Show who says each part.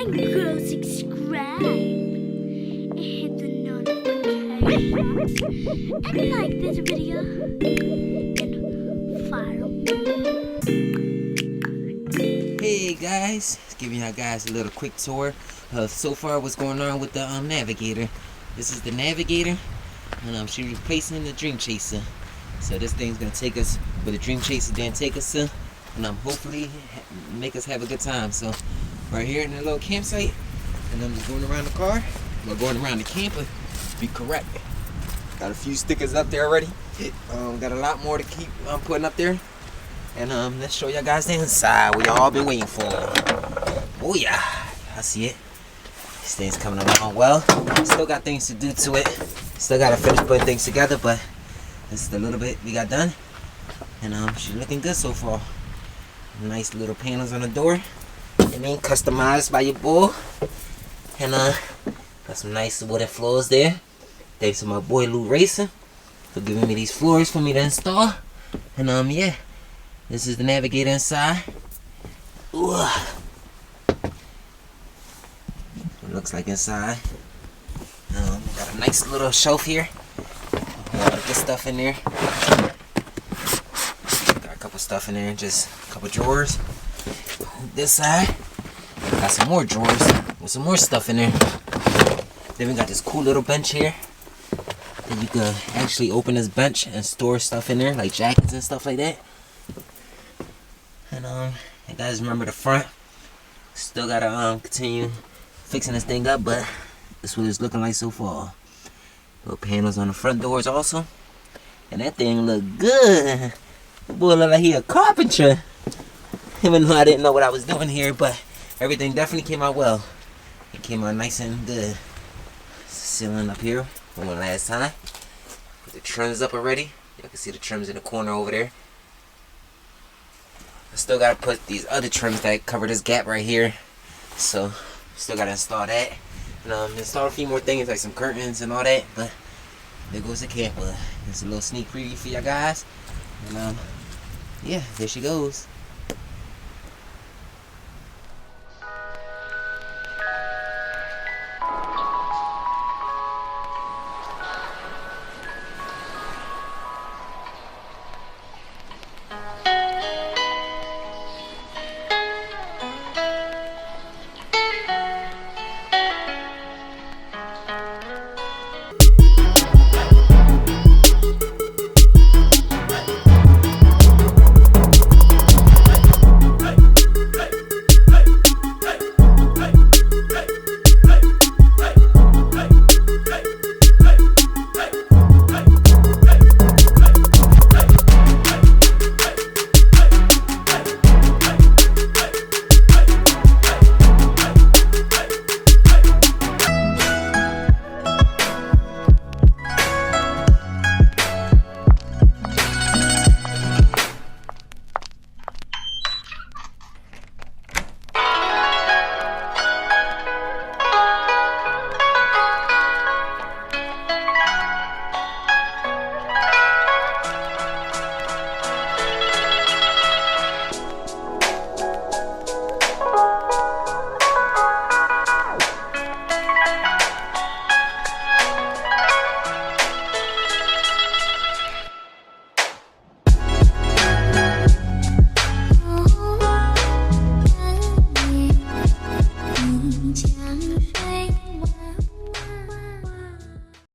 Speaker 1: and go subscribe and hit the notification and like this video and follow me.
Speaker 2: Hey guys, giving you guys a little quick tour of so far what's going on with the Navigator. This is the Navigator, and she's replacing the Dream Chaser. So this thing's gonna take us where the Dream Chaser didn't take us to, and hopefully make us have a good time. So right here in the little campsite, and I'm just going around the car. We're going around the camper. Be correct. Got a few stickers up there already. Got a lot more to keep putting up there. And let's show y'all guys the inside we all been waiting for. Oh yeah, I see it. This thing's coming along well. Still got things to do to it. Still gotta finish putting things together, but this is the little bit we got done. And she's looking good so far. Nice little panels on the door. I mean, customized by your boy. And got some nice wooden floors there. Thanks to my boy Lou Racing for giving me these floors for me to install. And yeah. This is the Navigator inside. Ooh. It looks like inside. Got a nice little shelf here. A lot of good stuff in there. Got a couple stuff in there, just a couple drawers. This side, got some more drawers with some more stuff in there. Then we got this cool little bench here. Then you can actually open this bench and store stuff in there, like jackets and stuff like that. And you guys remember the front. Still gotta continue fixing this thing up, but this is what it's looking like so far. Little panels on the front doors also. And that thing look good. The boy look like he a carpenter. Even though I didn't know what I was doing here, but everything definitely came out well. It came out nice and good. Ceiling up here from the last time. Put the trims up already. You can see the trims in the corner over there. I still gotta put these other trims that cover this gap right here. So, still gotta install that. And install a few more things like some curtains and all that. But there goes the camper. It's a little sneak preview for y'all guys. And yeah, there she goes.